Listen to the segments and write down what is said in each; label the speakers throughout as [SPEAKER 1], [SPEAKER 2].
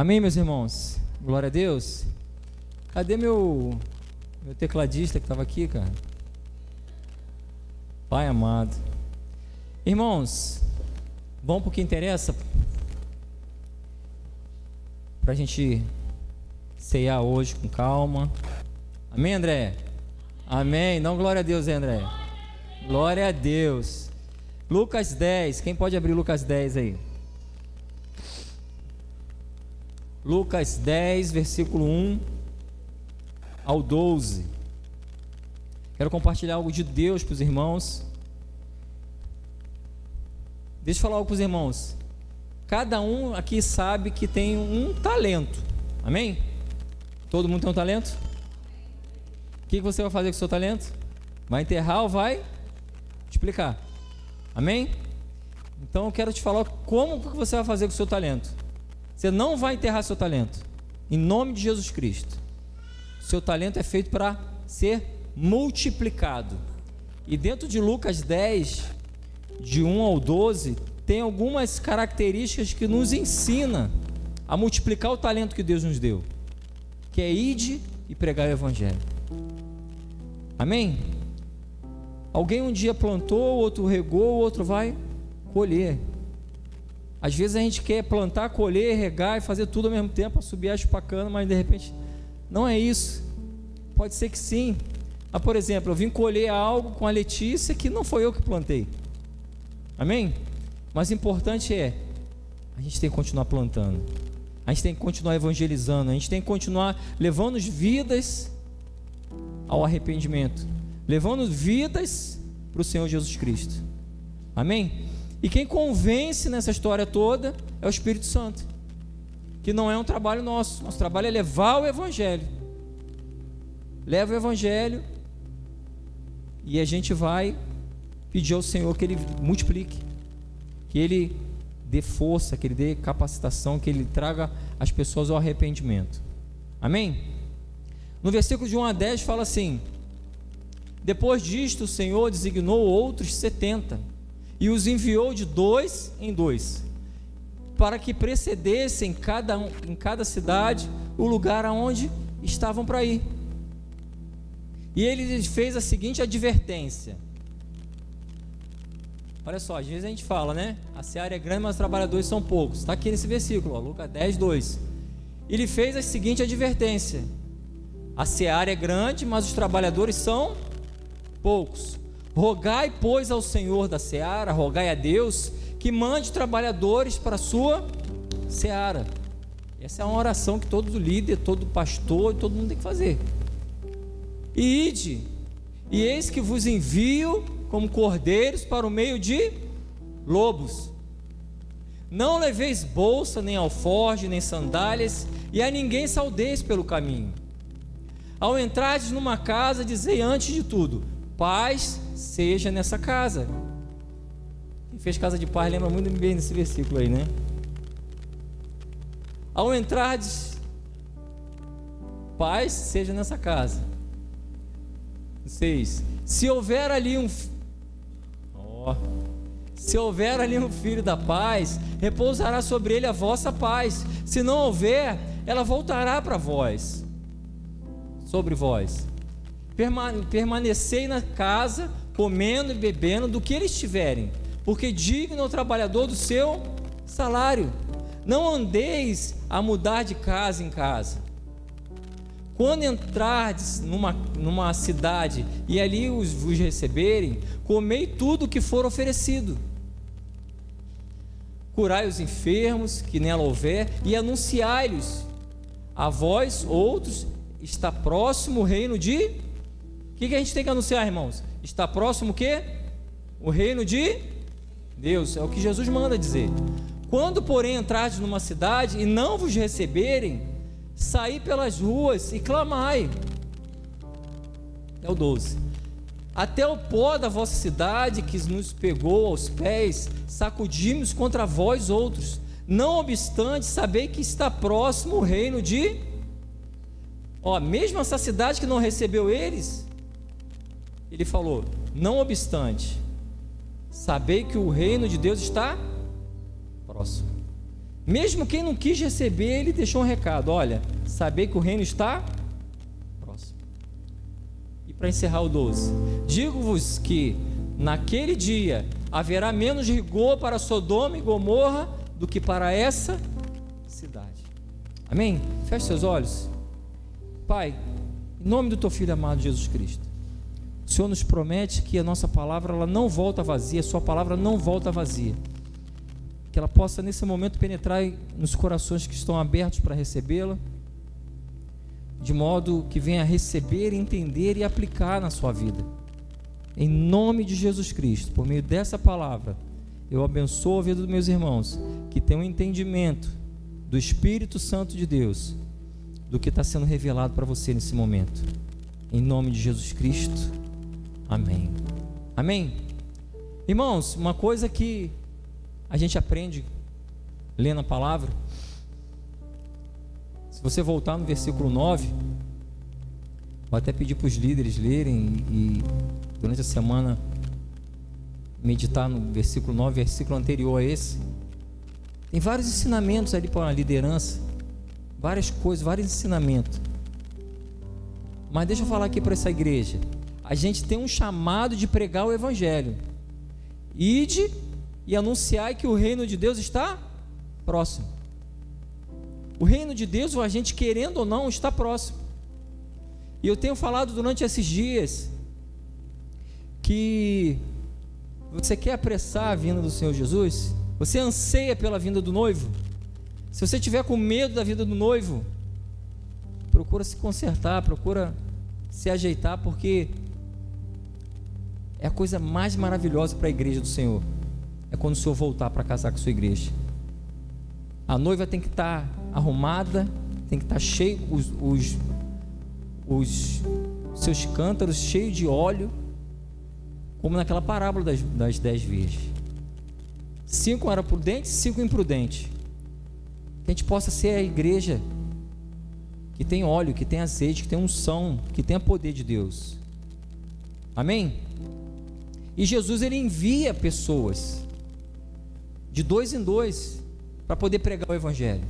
[SPEAKER 1] Amém, meus irmãos? Glória a Deus. Cadê meu tecladista que estava aqui, cara? Pai amado. Irmãos, vamos para o que interessa, para a gente ceiar hoje com calma. Amém, André? Amém. Não, glória a Deus, André. Glória a Deus. Lucas 10. Quem pode abrir Lucas 10 aí? Lucas 10, versículo 1 ao 12. Quero compartilhar algo de Deus para os irmãos. Deixa eu falar algo para os irmãos. Cada um aqui sabe que tem um talento. Amém? Todo mundo tem um talento? O que você vai fazer com o seu talento? Vai enterrar ou vai explicar? Amém? Então eu quero te falar como que você vai fazer com o seu talento. Você não vai enterrar seu talento, em nome de Jesus Cristo. Seu talento é feito para ser multiplicado. E dentro de Lucas 10, de 1 ao 12, tem algumas características que nos ensina a multiplicar o talento que Deus nos deu, que é ide e pregar o Evangelho. Amém? Alguém um dia plantou, outro regou, o outro vai colher. Às vezes a gente quer plantar, colher, regar e fazer tudo ao mesmo tempo, subir a chupacana, mas de repente não é isso. Pode ser que sim. Mas, por exemplo, eu vim colher algo com a Letícia que não foi eu que plantei. Amém? Mas o importante é, a gente tem que continuar plantando, a gente tem que continuar evangelizando, a gente tem que continuar levando vidas ao arrependimento, levando vidas para o Senhor Jesus Cristo. Amém? E quem convence nessa história toda é o Espírito Santo, que não é um trabalho nosso. Nosso trabalho é levar o Evangelho. Leva o Evangelho e a gente vai pedir ao Senhor que Ele multiplique, que Ele dê força, que Ele dê capacitação, que Ele traga as pessoas ao arrependimento. Amém? No versículo de 1 a 10 fala assim: depois disto o Senhor designou outros 70 e os enviou de 2 em 2, para que precedessem em cada cidade o lugar aonde estavam para ir. E ele lhes fez a seguinte advertência. Olha só, às vezes a gente fala, né? A seara é grande, mas os trabalhadores são poucos. Está aqui nesse versículo, ó, Lucas 10, 2. Ele fez a seguinte advertência: a seara é grande, mas os trabalhadores são poucos. Rogai, pois, ao Senhor da seara, rogai a Deus, que mande trabalhadores para a sua seara. Essa é uma oração que todo líder, todo pastor, todo mundo tem que fazer. E ide, e eis que vos envio como cordeiros para o meio de lobos. Não leveis bolsa, nem alforje, nem sandálias, e a ninguém saudeis pelo caminho. Ao entrardes numa casa, dizei antes de tudo: paz seja nessa casa. Quem fez casa de paz lembra muito bem desse versículo aí, né? Ao entrardes, paz seja nessa casa. 6. Se houver ali um filho da paz, repousará sobre ele a vossa paz. Se não houver, ela voltará para vós, sobre vós. Permanecei na casa, comendo e bebendo do que eles tiverem, porque digno é o trabalhador do seu salário. Não andeis a mudar de casa em casa. Quando entrardes numa cidade e ali vos receberem, comei tudo o que for oferecido. Curai os enfermos que nela houver e anunciai-lhes a vós outros, está próximo o reino de... O que a gente tem que anunciar, irmãos? Está próximo o quê? O reino de Deus, é o que Jesus manda dizer. Quando, porém, entrardes numa cidade e não vos receberem, saí pelas ruas e clamai. É o 12. Até o pó da vossa cidade que nos pegou aos pés, sacudimos contra vós outros. Não obstante, sabei que está próximo o reino de... mesmo essa cidade que não recebeu eles, ele falou: não obstante, sabei que o reino de Deus está próximo. Mesmo quem não quis receber, ele deixou um recado: olha, saber que o reino está próximo. E para encerrar o 12: digo-vos que naquele dia haverá menos rigor para Sodoma e Gomorra do que para essa cidade. Amém? Feche seus olhos. Pai, em nome do teu Filho amado Jesus Cristo, o Senhor nos promete que a nossa palavra ela não volta vazia, a sua palavra não volta vazia, que ela possa nesse momento penetrar nos corações que estão abertos para recebê-la, de modo que venha receber, entender e aplicar na sua vida. Em nome de Jesus Cristo, por meio dessa palavra, eu abençoo a vida dos meus irmãos, que tenham um entendimento do Espírito Santo de Deus, do que está sendo revelado para você nesse momento. Em nome de Jesus Cristo, amém. Amém? Irmãos, uma coisa que a gente aprende lendo a palavra, se você voltar no versículo 9, vou até pedir para os líderes lerem e durante a semana meditar no versículo 9, versículo anterior a esse. Tem vários ensinamentos ali para a liderança, várias coisas, vários ensinamentos. Mas deixa eu falar aqui para essa igreja: a gente tem um chamado de pregar o evangelho. Ide e anunciai que o reino de Deus está próximo. O reino de Deus, a gente querendo ou não, está próximo. E eu tenho falado durante esses dias que você quer apressar a vinda do Senhor Jesus? Você anseia pela vinda do noivo? Se você tiver com medo da vinda do noivo, procura se consertar, procura se ajeitar, porque é a coisa mais maravilhosa para a igreja do Senhor. É quando o Senhor voltar para casar com a sua igreja. A noiva tem que estar arrumada, tem que estar cheio, os seus cântaros cheios de óleo, como naquela parábola das 10 virgens. 5 eram prudentes, 5 imprudentes. Que a gente possa ser a igreja que tem óleo, que tem azeite, que tem unção, que tem o poder de Deus. Amém? E Jesus, ele envia pessoas de 2 em 2 para poder pregar o evangelho.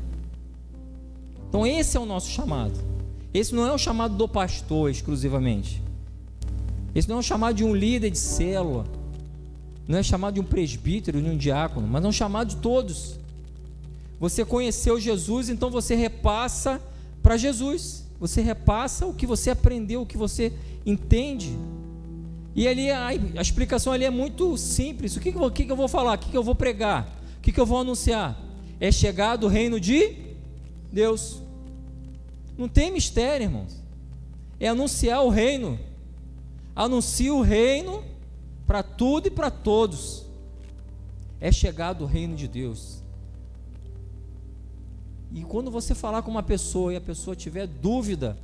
[SPEAKER 1] Então esse é o nosso chamado. Esse não é o chamado do pastor exclusivamente. Esse não é o chamado de um líder de célula, não é chamado de um presbítero, de um diácono, mas é um chamado de todos. Você conheceu Jesus, então você repassa para Jesus. Você repassa o que você aprendeu, o que você entende. E ali a explicação ali é muito simples. O que eu vou falar? O que eu vou pregar? O que eu vou anunciar? É chegado o reino de Deus. Não tem mistério, irmãos. É anunciar o reino. Anuncia o reino para tudo e para todos. É chegado o reino de Deus. E quando você falar com uma pessoa e a pessoa tiver dúvida,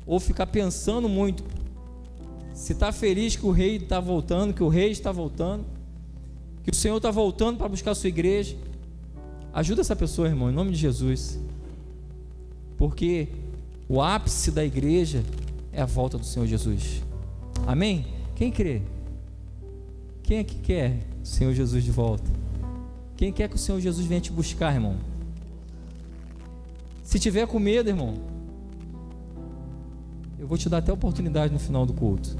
[SPEAKER 1] ou ficar pensando muito, se está feliz que o rei está voltando, que o rei está voltando, que o Senhor está voltando para buscar a sua igreja, ajuda essa pessoa, irmão, em nome de Jesus. Porque o ápice da igreja é a volta do Senhor Jesus. Amém? Quem crê? Quem é que quer o Senhor Jesus de volta? Quem quer que o Senhor Jesus venha te buscar, irmão? Se tiver com medo, irmão, eu vou te dar até a oportunidade no final do culto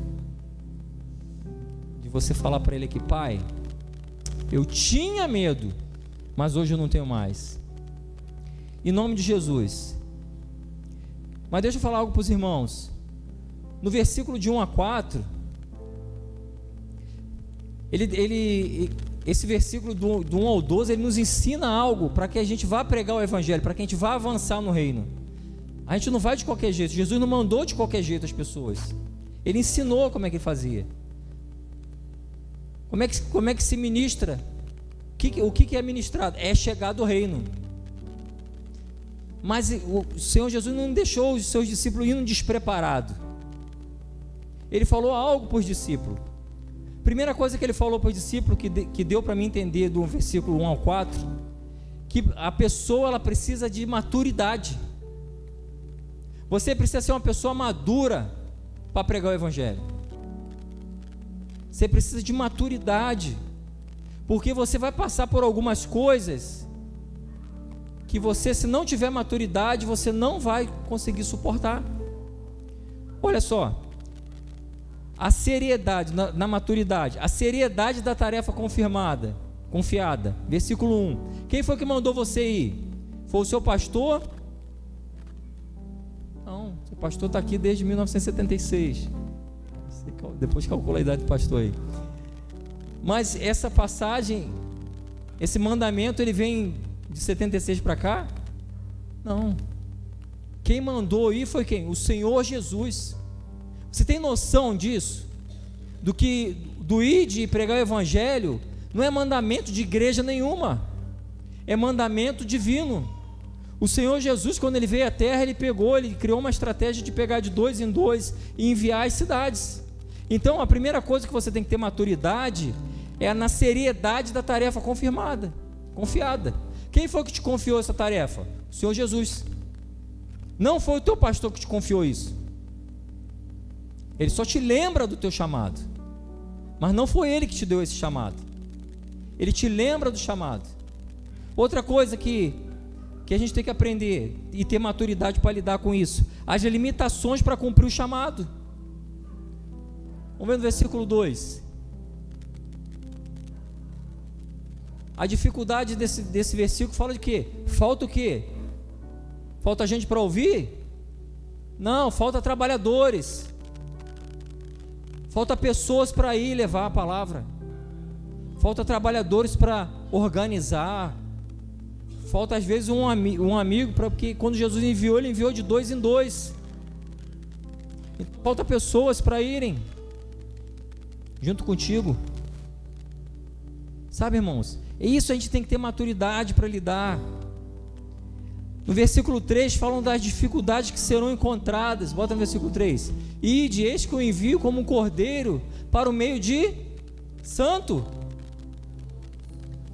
[SPEAKER 1] de você falar para ele aqui: Pai, eu tinha medo, mas hoje eu não tenho mais. Em nome de Jesus. Mas deixa eu falar algo para os irmãos. No versículo de 1 a 4, esse versículo do 1 ao 12, ele nos ensina algo para que a gente vá pregar o evangelho, para que a gente vá avançar no reino. A gente não vai de qualquer jeito. Jesus não mandou de qualquer jeito as pessoas. Ele ensinou como é que ele fazia. Como é que se ministra? O que é ministrado? É chegado o reino. Mas o Senhor Jesus não deixou os seus discípulos indo despreparados. Ele falou algo para os discípulos. Primeira coisa que ele falou para os discípulos, que deu para mim entender do versículo 1 ao 4, que a pessoa ela precisa de maturidade. Você precisa ser uma pessoa madura para pregar o evangelho. Você precisa de maturidade, porque você vai passar por algumas coisas que você, se não tiver maturidade, você não vai conseguir suportar. Olha só, a seriedade, na maturidade, a seriedade da tarefa confiada. Versículo 1. Quem foi que mandou você ir? Foi o seu pastor? Não, o pastor está aqui desde 1976. Depois calcula a idade do pastor aí. Mas essa passagem, esse mandamento, ele vem de 76 para cá? Não. Quem mandou ir foi quem? O Senhor Jesus. Você tem noção disso? Do ir de pregar o evangelho não é mandamento de igreja nenhuma, é mandamento divino. O Senhor Jesus, quando ele veio à terra, ele criou uma estratégia de pegar de 2 em 2 e enviar às cidades. Então a primeira coisa que você tem que ter maturidade é na seriedade da tarefa confiada. Quem foi que te confiou essa tarefa? O Senhor Jesus. Não foi o teu pastor que te confiou isso. Ele só te lembra do teu chamado, mas não foi ele que te deu esse chamado. Ele te lembra do chamado. Outra coisa que a gente tem que aprender e ter maturidade para lidar com isso: as limitações para cumprir o chamado. Vamos ver no versículo 2. A dificuldade desse versículo fala de quê? Falta o quê? Falta gente para ouvir? Não, falta trabalhadores. Falta pessoas para ir levar a palavra. Falta trabalhadores para organizar. Falta às vezes um amigo, porque quando Jesus enviou, ele enviou de 2 em 2. Falta pessoas para irem junto contigo. Sabe, irmãos? É isso, a gente tem que ter maturidade para lidar. No versículo 3 falam das dificuldades que serão encontradas. Bota no versículo 3. Ide, eis que eu envio como um cordeiro para o meio de santo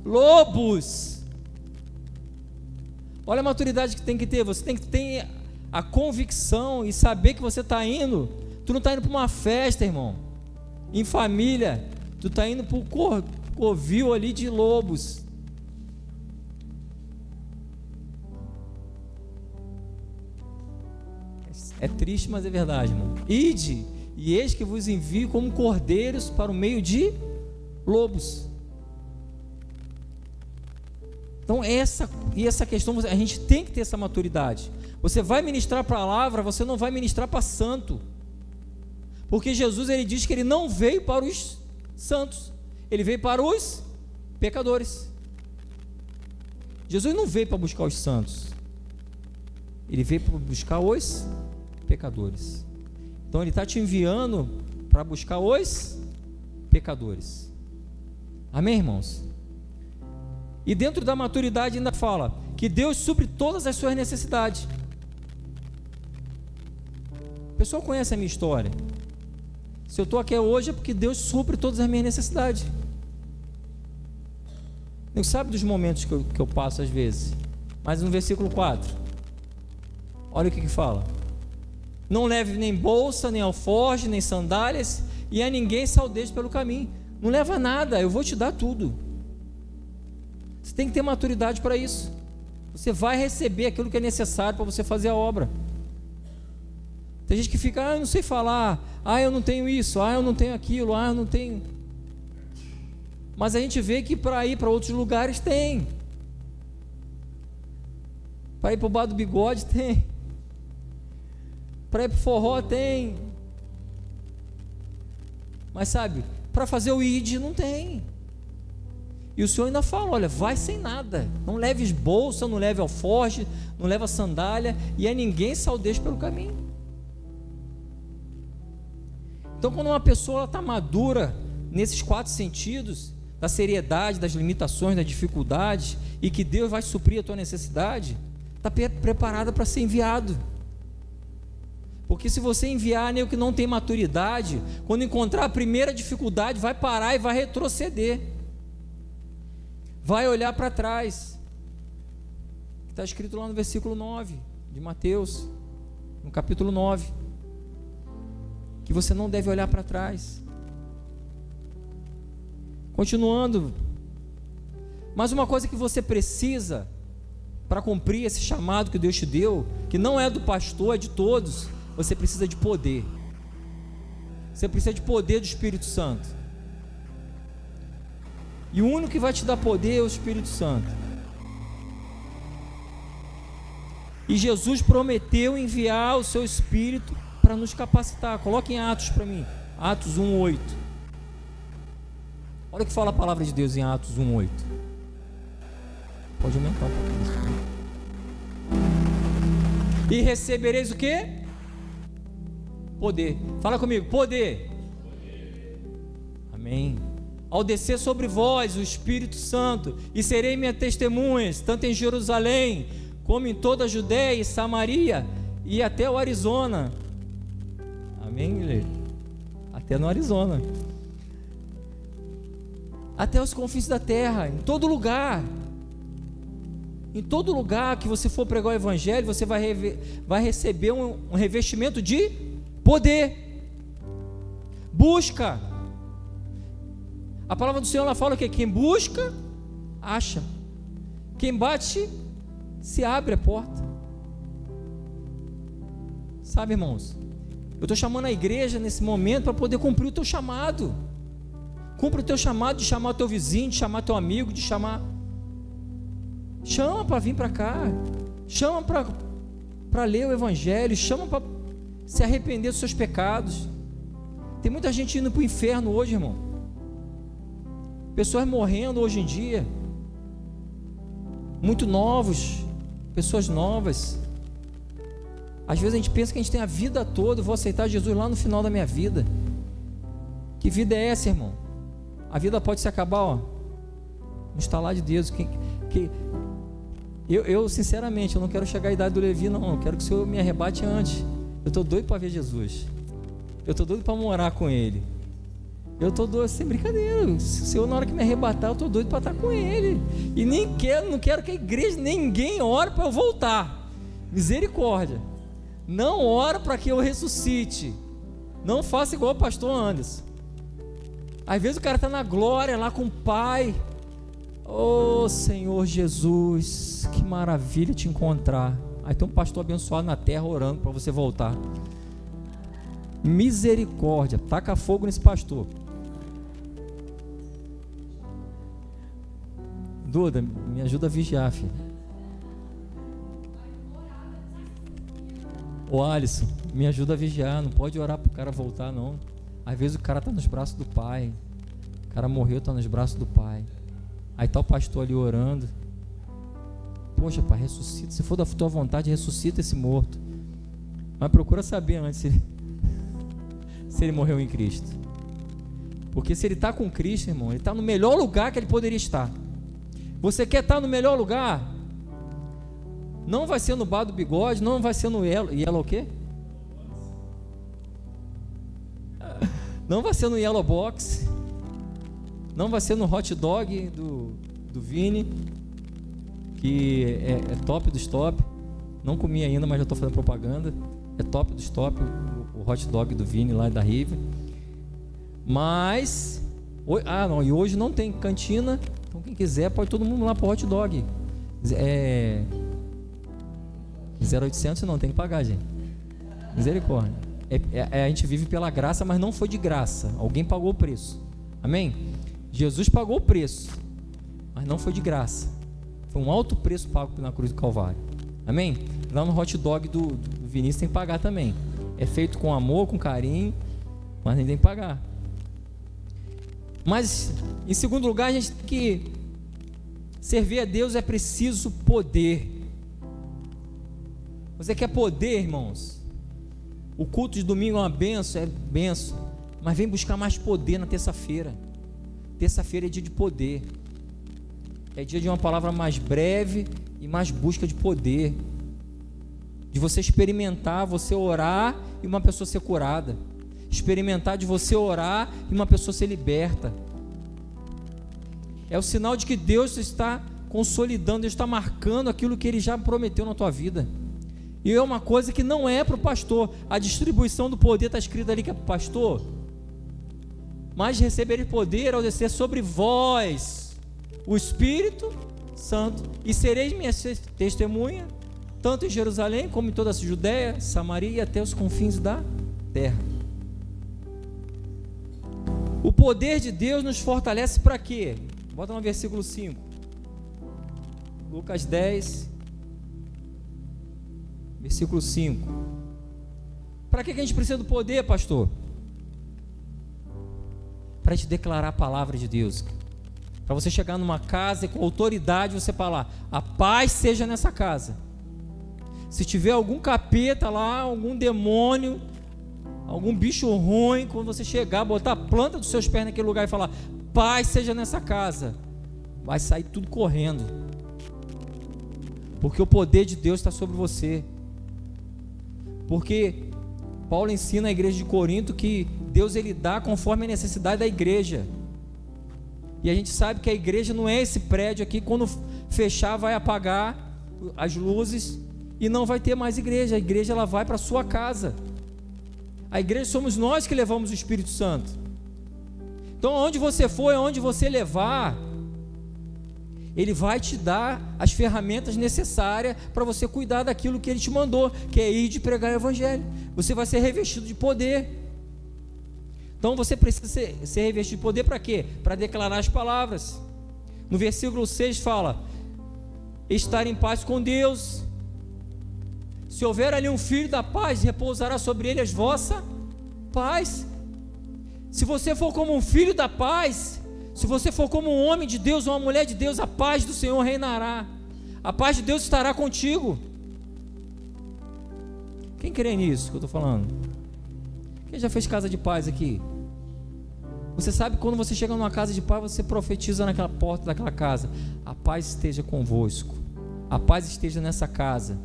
[SPEAKER 1] lobos. Olha a maturidade que tem que ter. Você tem que ter a convicção e saber que você está indo. Tu não está indo para uma festa, irmão, em família. Tu está indo para o covil ali de lobos. É triste, mas é verdade, irmão. Ide, e eis que vos envio como cordeiros para o meio de lobos. Então essa questão, a gente tem que ter essa maturidade. Você vai ministrar a palavra, você não vai ministrar para santo, porque Jesus, ele diz que ele não veio para os santos, ele veio para os pecadores. Jesus não veio para buscar os santos, ele veio para buscar os pecadores. Então ele está te enviando para buscar os pecadores. Amém, irmãos? E dentro da maturidade ainda fala que Deus supre todas as suas necessidades. O pessoal conhece a minha história. Se eu estou aqui hoje é porque Deus supre todas as minhas necessidades. Deus sabe dos momentos que eu passo às vezes. Mas no versículo 4, olha o que fala: não leve nem bolsa, nem alforje, nem sandálias, e a ninguém saudeje pelo caminho. Não leva nada, eu vou te dar tudo. Você tem que ter maturidade para isso. Você vai receber aquilo que é necessário para você fazer a obra. Tem gente que fica: eu não sei falar, eu não tenho isso, eu não tenho aquilo, eu não tenho. Mas a gente vê que para ir para outros lugares tem. Para ir para o bar do bigode tem. Para ir para o forró tem. Mas sabe, para fazer o ID não tem. E o Senhor ainda fala: olha, vai sem nada, não leves bolsa, não leve alforje, não leva sandália, e a ninguém saudeje pelo caminho. Então, quando uma pessoa está madura nesses 4 sentidos, da seriedade, das limitações, das dificuldades, e que Deus vai suprir a tua necessidade, está preparada para ser enviado. Porque se você enviar nem o que não tem maturidade, quando encontrar a primeira dificuldade, vai parar e vai retroceder, vai olhar para trás. Está escrito lá no versículo 9 de Mateus, no capítulo 9, que você não deve olhar para trás. Continuando, mas uma coisa que você precisa para cumprir esse chamado que Deus te deu, que não é do pastor, é de todos, você precisa de poder. Você precisa de poder do Espírito Santo. E o único que vai te dar poder é o Espírito Santo. E Jesus prometeu enviar o seu Espírito para nos capacitar. Coloque em Atos para mim, Atos 1:8. Olha o que fala a palavra de Deus em Atos 1:8. Pode aumentar um pouquinho. E recebereis o quê? Poder. Fala comigo, poder. Amém. Ao descer sobre vós o Espírito Santo, e serei minhas testemunhas, tanto em Jerusalém, como em toda a Judéia e Samaria, e até o Arizona. Amém, igreja? Até no Arizona. Até os confins da terra, em todo lugar. Em todo lugar que você for pregar o Evangelho, você vai receber um revestimento de poder. Busca. A palavra do Senhor, ela fala que quem busca, acha. Quem bate, se abre a porta. Sabe, irmãos, eu estou chamando a igreja nesse momento para poder cumprir o teu chamado. Cumpre o teu chamado de chamar o teu vizinho, de chamar teu amigo, de chamar. Chama para vir para cá. Chama para ler o Evangelho. Chama para se arrepender dos seus pecados. Tem muita gente indo para o inferno hoje, irmão. Pessoas morrendo hoje em dia. Muito novos. Pessoas novas. Às vezes a gente pensa que a gente tem a vida toda. Eu vou aceitar Jesus lá no final da minha vida. Que vida é essa, irmão? A vida pode se acabar, ó, no estalar de Deus. Eu sinceramente, eu não quero chegar à idade do Levi, não. Eu quero que o Senhor me arrebate antes. Eu estou doido para ver Jesus. Eu estou doido para morar com Ele. Eu estou doido, sem brincadeira. O Senhor, na hora que me arrebatar, eu estou doido para estar com Ele. E não quero que a igreja, ninguém ore para eu voltar. Misericórdia. Não ora para que eu ressuscite. Não faça igual o pastor Anderson. Às vezes o cara está na glória lá com o Pai. Oh Senhor Jesus, que maravilha te encontrar. Aí tem um pastor abençoado na terra orando para você voltar. Misericórdia, taca fogo nesse pastor. Duda, me ajuda a vigiar, filho. Ô Alisson, me ajuda a vigiar. Não pode orar para o cara voltar, não. Às vezes o cara está nos braços do Pai. O cara morreu, está nos braços do Pai. Aí está o pastor ali orando. Poxa, Pai, ressuscita. Se for da tua vontade, ressuscita esse morto. Mas procura saber antes se ele morreu em Cristo. Porque se ele está com Cristo, irmão, ele está no melhor lugar que ele poderia estar. Você quer estar no melhor lugar? Não vai ser no bar do bigode, não vai ser no Yellow o quê? Não vai ser no Yellow Box. Não vai ser no hot dog do Vini, que é top dos top. Não comi ainda, mas já estou fazendo propaganda. É top dos top, o hot dog do Vini lá da Riva. Mas e hoje não tem cantina. Então quem quiser pode todo mundo lá pro hot dog. 0,800 não, tem que pagar, gente. Misericórdia. A gente vive pela graça, mas não foi de graça. Alguém pagou o preço. Amém? Jesus pagou o preço, mas não foi de graça. Foi um alto preço pago na cruz do Calvário. Amém? Lá no hot dog do Vinícius tem que pagar também. É feito com amor, com carinho, mas a gente tem que pagar. Mas, em segundo lugar, a gente tem que servir a Deus, é preciso poder. Você quer poder, irmãos? O culto de domingo é uma benção, mas vem buscar mais poder na terça-feira. Terça-feira é dia de poder. É dia de uma palavra mais breve e mais busca de poder. De você experimentar, você orar e uma pessoa ser curada. Experimentar de você orar e uma pessoa ser liberta. É o sinal de que Deus está consolidando, Deus está marcando aquilo que Ele já prometeu na tua vida. E é uma coisa que não é para o pastor. A distribuição do poder está escrita ali que é para o pastor. Mas recebereis poder ao descer sobre vós o Espírito Santo, e sereis minhas testemunhas, tanto em Jerusalém como em toda a Judéia, Samaria e até os confins da terra. O poder de Deus nos fortalece para quê? Bota no versículo 5. Lucas 10, versículo 5. Para que a gente precisa do poder, pastor? Para te declarar a palavra de Deus. Para você chegar numa casa e com autoridade você falar: a paz seja nessa casa. Se tiver algum capeta lá, algum demônio, algum bicho ruim, quando você chegar, botar a planta dos seus pés naquele lugar e falar: paz seja nessa casa, vai sair tudo correndo, porque o poder de Deus está sobre você. Porque Paulo ensina a igreja de Corinto que Deus ele dá conforme a necessidade da igreja. E a gente sabe que a igreja não é esse prédio aqui, quando fechar vai apagar as luzes e não vai ter mais igreja. A igreja ela vai para a sua casa. A igreja somos nós que levamos o Espírito Santo. Então onde você for, onde você levar, Ele vai te dar as ferramentas necessárias para você cuidar daquilo que Ele te mandou, que é ir de pregar o Evangelho. Você vai ser revestido de poder. Então você precisa ser revestido de poder para quê? Para declarar as palavras. No versículo 6 fala: estar em paz com Deus. Se houver ali um filho da paz, repousará sobre ele as vossa paz. Se você for como um filho da paz, se você for como um homem de Deus, uma mulher de Deus, a paz do Senhor reinará. A paz de Deus estará contigo. Quem crê nisso que eu estou falando? Quem já fez casa de paz aqui? Você sabe que quando você chega numa casa de paz, você profetiza naquela porta daquela casa: a paz esteja convosco, a paz esteja nessa casa.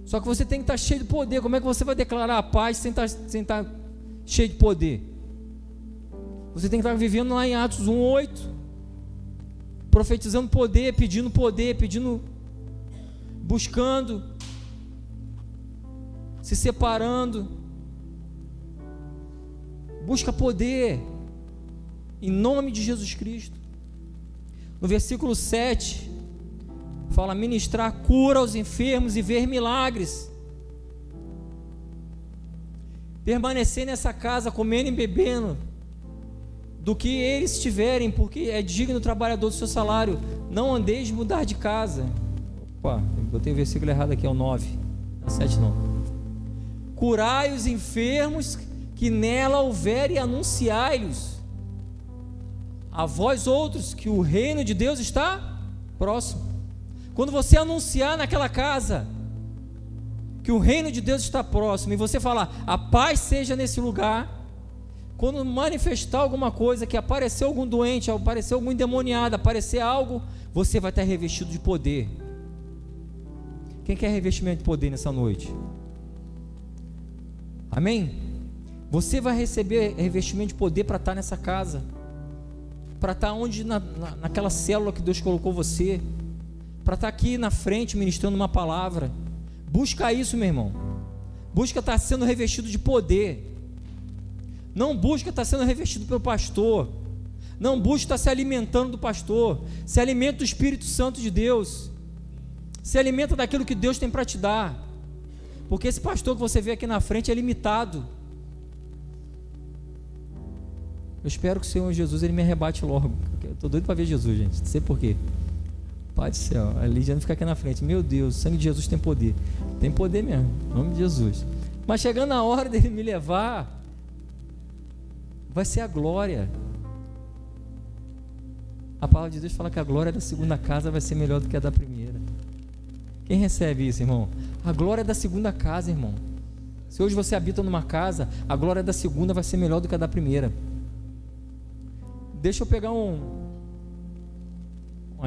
[SPEAKER 1] Só que você tem que estar cheio de poder. Como é que você vai declarar a paz sem estar cheio de poder? Você tem que estar vivendo lá em Atos 1:8, profetizando poder, pedindo, buscando, se separando. Busca poder em nome de Jesus Cristo. No versículo 7 fala: ministrar cura aos enfermos e ver milagres. Permanecer nessa casa comendo e bebendo do que eles tiverem, porque é digno o trabalhador do seu salário. Não andeis mudar de casa. Opa, eu botei o versículo errado aqui, é o 9, é o 7 não. Curai os enfermos que nela houver e anunciai-lhes a vós outros que o reino de Deus está próximo. Quando você anunciar naquela casa que o reino de Deus está próximo, e você falar: a paz seja nesse lugar, quando manifestar alguma coisa, que aparecer algum doente, aparecer algum endemoniado, aparecer algo, você vai estar revestido de poder. Quem quer revestimento de poder nessa noite? Amém? Você vai receber revestimento de poder para estar nessa casa, para estar onde, naquela célula que Deus colocou você, para estar aqui na frente ministrando uma palavra. Busca isso, meu irmão. Busca estar sendo revestido de poder. Não busca estar sendo revestido pelo pastor. Não busca estar se alimentando do pastor. Se alimenta do Espírito Santo de Deus. Se alimenta daquilo que Deus tem para te dar. Porque esse pastor que você vê aqui na frente é limitado. Eu espero que o Senhor Jesus ele me arrebate logo. Eu estou doido para ver Jesus, gente. Não sei porquê. Pai do céu, a Lídia não fica aqui na frente. Meu Deus, o sangue de Jesus tem poder. Tem poder mesmo, em nome de Jesus. Mas chegando a hora dele me levar, vai ser a glória. A palavra de Deus fala que a glória da segunda casa vai ser melhor do que a da primeira. Quem recebe isso, irmão? A glória da segunda casa, irmão. Se hoje você habita numa casa, a glória da segunda vai ser melhor do que a da primeira. Deixa eu pegar uma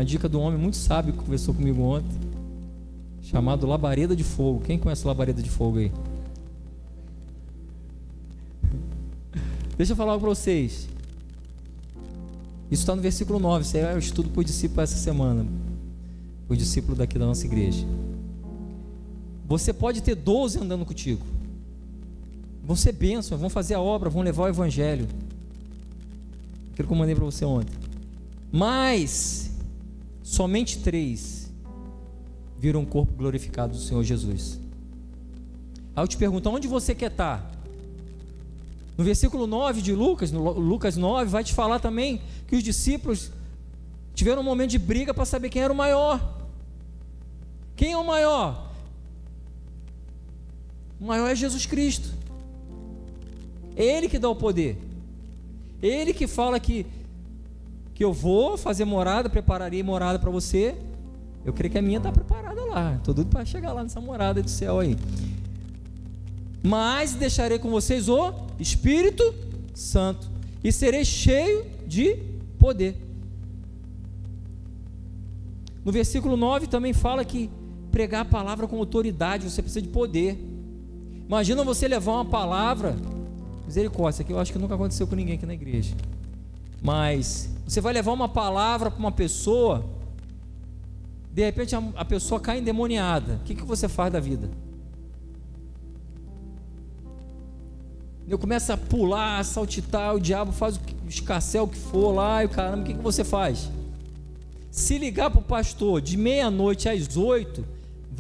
[SPEAKER 1] dica do homem muito sábio que conversou comigo ontem, chamado labareda de fogo. Quem conhece labareda de fogo aí? Deixa eu falar algo para vocês. Isso está no versículo 9. Isso é o estudo para o discípulo essa semana, o discípulo daqui da nossa igreja. Você pode ter 12 andando contigo, vão ser bênçãos, vão fazer a obra, vão levar o evangelho, aquilo que eu mandei para você ontem. Mas somente 3 viram o corpo glorificado do Senhor Jesus. Aí eu te pergunto, onde você quer estar? No versículo 9 de Lucas, no Lucas 9, vai te falar também que os discípulos tiveram um momento de briga para saber quem era o maior. Quem é o maior? O maior é Jesus Cristo. É Ele que dá o poder. Ele que fala que eu vou fazer morada, prepararei morada para você. Eu creio que a minha está preparada lá. Estou doido para chegar lá nessa morada do céu aí. Mas deixarei com vocês o Espírito Santo e serei cheio de poder. No versículo 9 também fala que pregar a palavra com autoridade, você precisa de poder. Imagina você levar uma palavra, misericórdia, aqui eu acho que nunca aconteceu com ninguém aqui na igreja, mas você vai levar uma palavra para uma pessoa, de repente a pessoa cai endemoniada, o que você faz da vida? Eu começo a pular, a saltitar, o diabo faz o escarcéu que for lá, e o caramba, o que você faz? Se ligar para o pastor de meia-noite às 8, não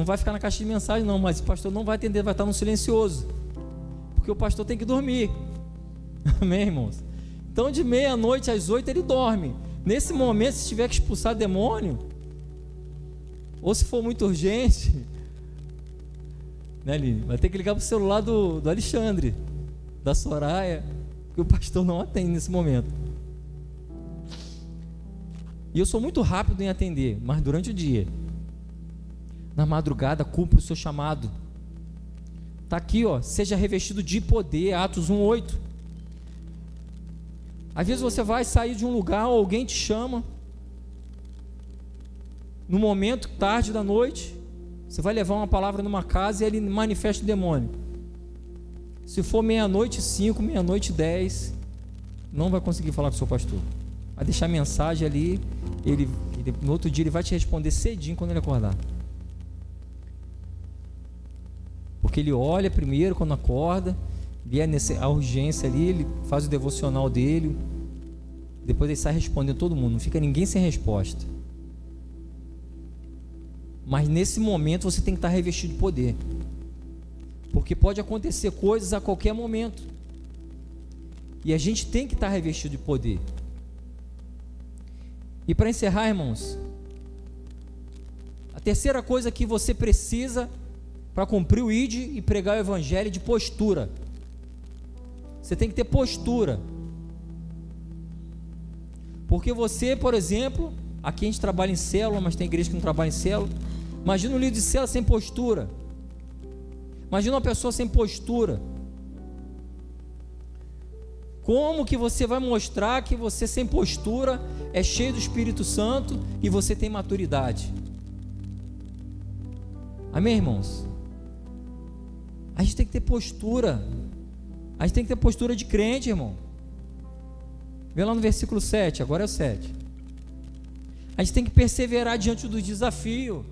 [SPEAKER 1] vai ficar na caixa de mensagem não, mas o pastor não vai atender, vai estar no silencioso, porque o pastor tem que dormir. Amém, irmãos? Então de meia-noite às 8 ele dorme. Nesse momento, se tiver que expulsar demônio, ou se for muito urgente, né, Lili? Vai ter que ligar para o celular do Alexandre, da Soraya, que o pastor não atende nesse momento. E eu sou muito rápido em atender, mas durante o dia, na madrugada, cumpre o seu chamado. Está aqui, ó, seja revestido de poder, Atos 1:8. Às vezes você vai sair de um lugar, ou alguém te chama, no momento, tarde da noite, você vai levar uma palavra numa casa e ele manifesta o demônio. Se for 00:05, 00:10, não vai conseguir falar com o seu pastor. Vai deixar mensagem ali, no outro dia ele vai te responder cedinho quando ele acordar. Porque ele olha primeiro quando acorda, vê a urgência ali, ele faz o devocional dele, depois ele sai respondendo todo mundo, não fica ninguém sem resposta. Mas nesse momento você tem que estar revestido de poder, porque pode acontecer coisas a qualquer momento, e a gente tem que estar revestido de poder. E para encerrar, irmãos, a terceira coisa que você precisa para cumprir o ID e pregar o evangelho é de postura. Você tem que ter postura, porque você, por exemplo, aqui a gente trabalha em célula, mas tem igreja que não trabalha em célula. Imagina um líder de célula sem postura. Imagina uma pessoa sem postura. Como que você vai mostrar que você sem postura é cheio do Espírito Santo e você tem maturidade? Amém, irmãos? A gente tem que ter postura. A gente tem que ter postura de crente, irmão. Vê lá no versículo 7, agora é o 7. A gente tem que perseverar diante do desafio.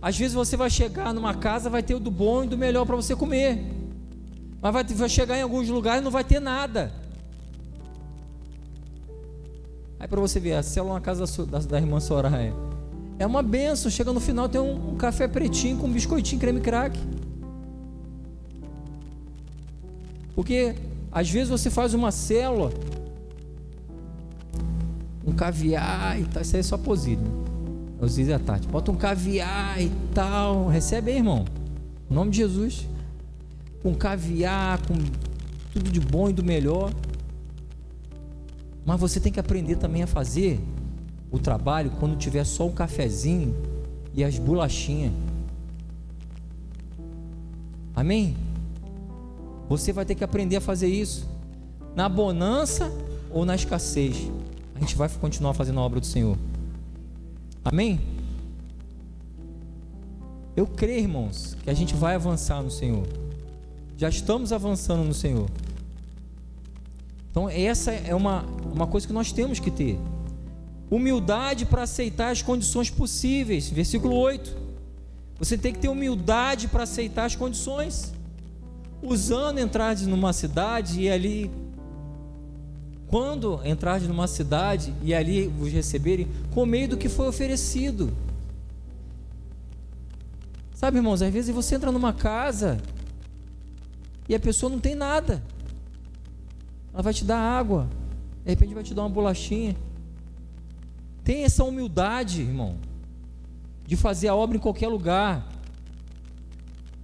[SPEAKER 1] Às vezes você vai chegar numa casa, vai ter o do bom e do melhor para você comer, mas vai chegar em alguns lugares e não vai ter nada. Aí para você ver, a célula na casa da irmã Soraya é uma benção. Chega no final, tem um café pretinho com um biscoitinho, creme crack. Porque às vezes você faz uma célula, um caviar e tal, isso aí é só posível, né? Os dias à tarde, bota um caviar e tal, recebe aí, irmão, em nome de Jesus, com caviar, com tudo de bom e do melhor. Mas você tem que aprender também a fazer o trabalho quando tiver só um cafezinho e as bolachinhas. Amém? Você vai ter que aprender a fazer isso na bonança ou na escassez. A gente vai continuar fazendo a obra do Senhor. Amém? Eu creio, irmãos, que a gente vai avançar no Senhor. Já estamos avançando no Senhor. Então essa é uma coisa que nós temos que ter. Humildade para aceitar as condições possíveis. Versículo 8. Você tem que ter humildade para aceitar as condições. Usando entrar numa cidade e ali quando entrardes numa cidade e ali vos receberem, comei do que foi oferecido. Sabe, irmãos, às vezes você entra numa casa e a pessoa não tem nada. Ela vai te dar água, de repente vai te dar uma bolachinha. Tem essa humildade, irmão, de fazer a obra em qualquer lugar.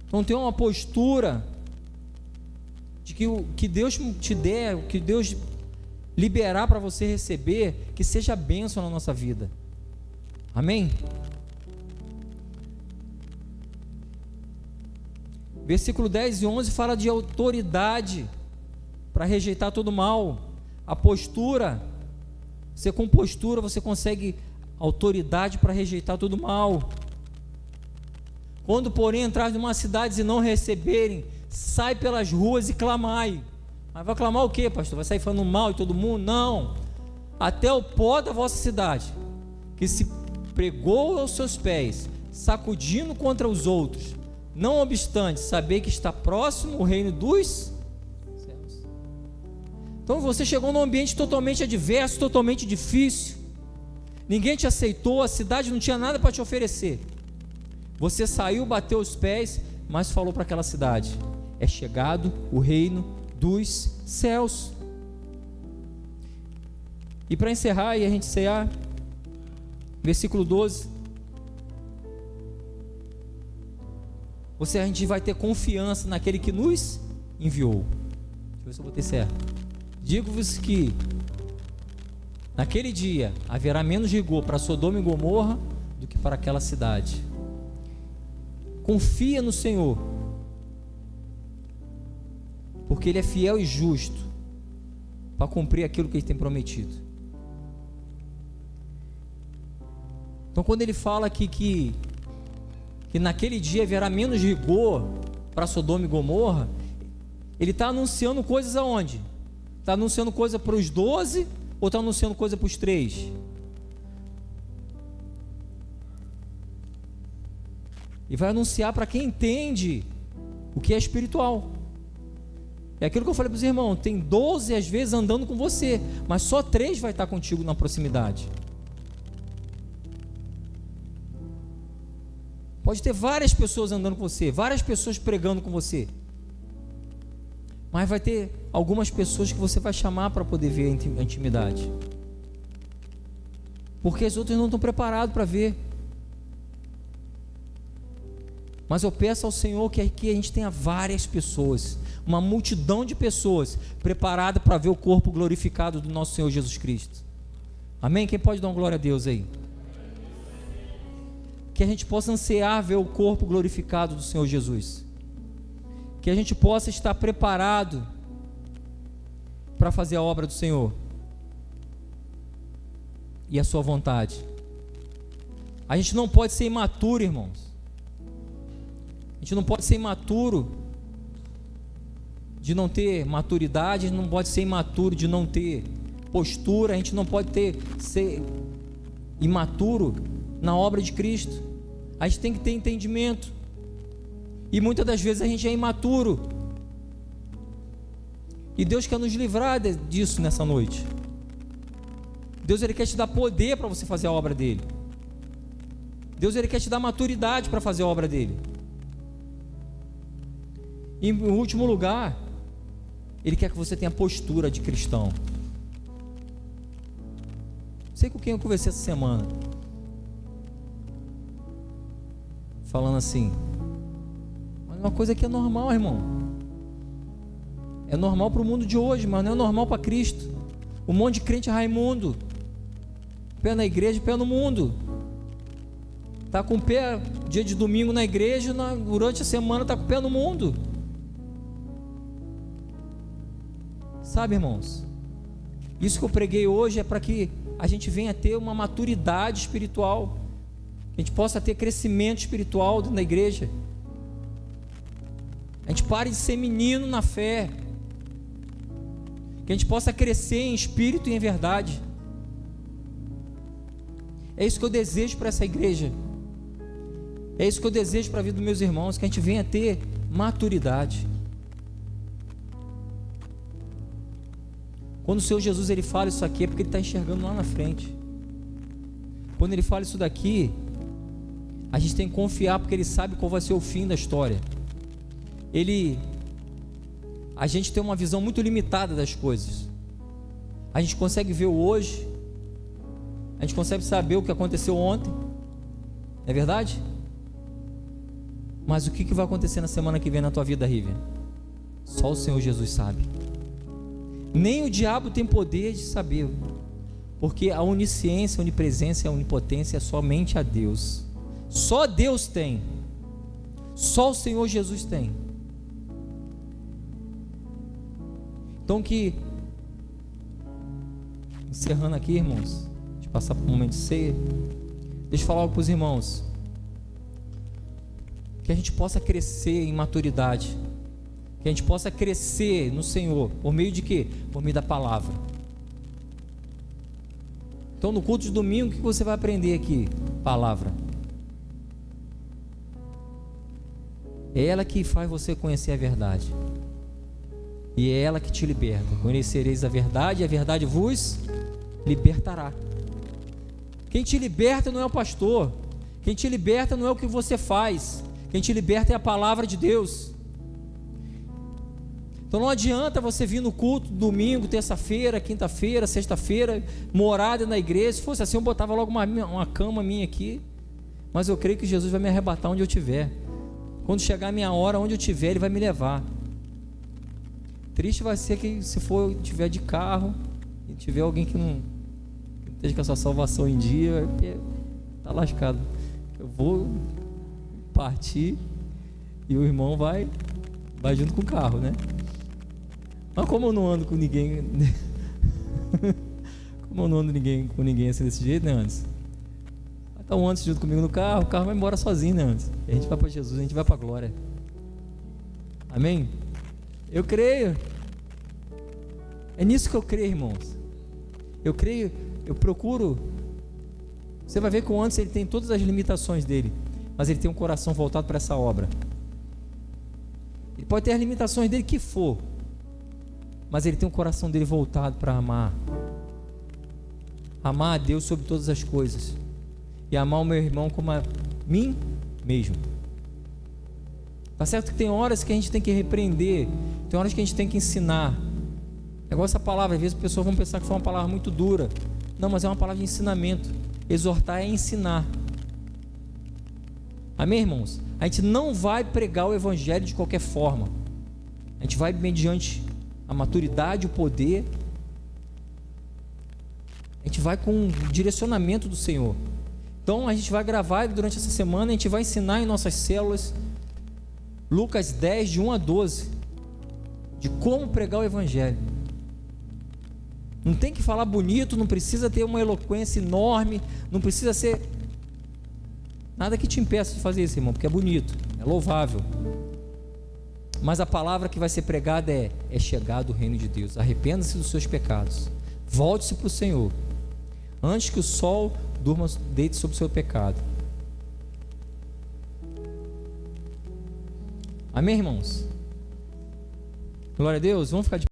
[SPEAKER 1] Então tem uma postura de que o que Deus te der, o que Deus liberar para você receber, que seja bênção na nossa vida. Amém? Versículo 10 e 11 fala de autoridade para rejeitar todo mal. A postura, você com postura você consegue autoridade para rejeitar todo mal. Quando porém entrar numa cidade e não receberem, sai pelas ruas e clamai. Mas vai clamar o quê, pastor? Vai sair falando mal de todo mundo? Não. Até o pó da vossa cidade, que se pregou aos seus pés, sacudindo contra os outros. Não obstante, saber que está próximo o reino dos céus. Então você chegou num ambiente totalmente adverso, totalmente difícil. Ninguém te aceitou, a cidade não tinha nada para te oferecer. Você saiu, bateu os pés, mas falou para aquela cidade: é chegado o reino dos céus. E para encerrar e a gente cear, versículo 12. A gente vai ter confiança naquele que nos enviou. Deixa eu ver se eu botei certo. Digo-vos que naquele dia haverá menos rigor para Sodoma e Gomorra do que para aquela cidade. Confia no Senhor, porque Ele é fiel e justo para cumprir aquilo que Ele tem prometido. Então quando Ele fala aqui que naquele dia haverá menos rigor para Sodoma e Gomorra, Ele está anunciando coisas aonde? Está anunciando coisa para os 12 ou está anunciando coisa para os 3? E vai anunciar para quem entende o que é espiritual. É aquilo que eu falei para os irmãos: tem 12 às vezes andando com você, mas só 3 vai estar contigo na proximidade. Pode ter várias pessoas andando com você, várias pessoas pregando com você, mas vai ter algumas pessoas que você vai chamar para poder ver a intimidade, porque as outras não estão preparadas para ver. Mas eu peço ao Senhor que aqui a gente tenha várias pessoas, uma multidão de pessoas preparada para ver o corpo glorificado do nosso Senhor Jesus Cristo. Amém? Quem pode dar uma glória a Deus aí? Que a gente possa ansiar ver o corpo glorificado do Senhor Jesus, que a gente possa estar preparado para fazer a obra do Senhor e a sua vontade. A gente não pode ser imaturo, irmãos. A gente não pode ser imaturo de não ter maturidade, a gente não pode ser imaturo de não ter postura, a gente não pode ser imaturo na obra de Cristo. A gente tem que ter entendimento, e muitas das vezes a gente é imaturo, e Deus quer nos livrar disso nessa noite. Deus, Ele quer te dar poder para você fazer a obra dEle. Deus, Ele quer te dar maturidade para fazer a obra dEle. E em último lugar, Ele quer que você tenha postura de cristão. Sei com quem eu conversei essa semana, falando assim: mas uma coisa que é normal, irmão, é normal para o mundo de hoje, mas não é normal para Cristo. Um monte de crente raimundo, pé na igreja, pé no mundo, está com o pé dia de domingo na igreja, durante a semana está com o pé no mundo. Sabe, irmãos, isso que eu preguei hoje é para que a gente venha ter uma maturidade espiritual, que a gente possa ter crescimento espiritual dentro da igreja, a gente pare de ser menino na fé, que a gente possa crescer em espírito e em verdade. É isso que eu desejo para essa igreja, é isso que eu desejo para a vida dos meus irmãos, que a gente venha ter maturidade. Quando o Senhor Jesus ele fala isso aqui, é porque ele está enxergando lá na frente. Quando ele fala isso daqui, a gente tem que confiar, porque ele sabe qual vai ser o fim da história. A gente tem uma visão muito limitada das coisas. A gente consegue ver o hoje, a gente consegue saber o que aconteceu ontem, não é verdade? Mas o que vai acontecer na semana que vem na tua vida, Rivian? Só o Senhor Jesus sabe. Nem o diabo tem poder de saber, porque a onisciência, a onipresença e a onipotência é somente a Deus. Só Deus tem. Só o Senhor Jesus tem. Então encerrando aqui, irmãos, de passar por um momento de ceia, deixa eu falar algo para os irmãos, que a gente possa crescer em maturidade, que a gente possa crescer no Senhor, por meio de quê? Por meio da palavra. Então no culto de domingo, o que você vai aprender aqui? Palavra. É ela que faz você conhecer a verdade, e é ela que te liberta. Conhecereis a verdade, e a verdade vos libertará. Quem te liberta não é o pastor, quem te liberta não é o que você faz, quem te liberta é a palavra de Deus. Então não adianta você vir no culto domingo, terça-feira, quinta-feira, sexta-feira, morada na igreja. Se fosse assim, eu botava logo uma cama minha aqui, mas eu creio que Jesus vai me arrebatar onde eu estiver. Quando chegar a minha hora, onde eu estiver, Ele vai me levar. Triste vai ser que se for tiver de carro e tiver alguém que não esteja com a sua salvação em dia, está lascado. Eu vou partir e o irmão vai junto com o carro, né? Mas como eu não ando com ninguém como eu não ando com ninguém assim desse jeito, né, Anderson? Tá um Anderson junto comigo no carro, o carro vai embora sozinho, né, Anderson? A gente vai para Jesus, a gente vai para a glória. Amém? Eu creio. É nisso que eu creio, irmãos. Eu creio, eu procuro. Você vai ver que o Anderson ele tem todas as limitações dele, mas ele tem um coração voltado para essa obra. Ele pode ter as limitações dele que for, mas ele tem um coração dele voltado para amar a Deus sobre todas as coisas, e amar o meu irmão como a mim mesmo. Tá certo que tem horas que a gente tem que repreender, tem horas que a gente tem que ensinar. Igual essa palavra, às vezes as pessoas vão pensar que foi uma palavra muito dura. Não, mas é uma palavra de ensinamento. Exortar é ensinar. Amém, irmãos? A gente não vai pregar o evangelho de qualquer forma. A gente vai mediante a maturidade, o poder. A gente vai com o direcionamento do Senhor. Então a gente vai gravar durante essa semana, a gente vai ensinar em nossas células Lucas 10, de 1 a 12, de como pregar o evangelho. Não tem que falar bonito, não precisa ter uma eloquência enorme, não precisa ser nada que te impeça de fazer isso, irmão, porque é bonito, é louvável. Mas a palavra que vai ser pregada é chegado o reino de Deus. Arrependa-se dos seus pecados, volte-se para o Senhor, antes que o sol deite sobre o seu pecado. Amém, irmãos? Glória a Deus. Vamos ficar de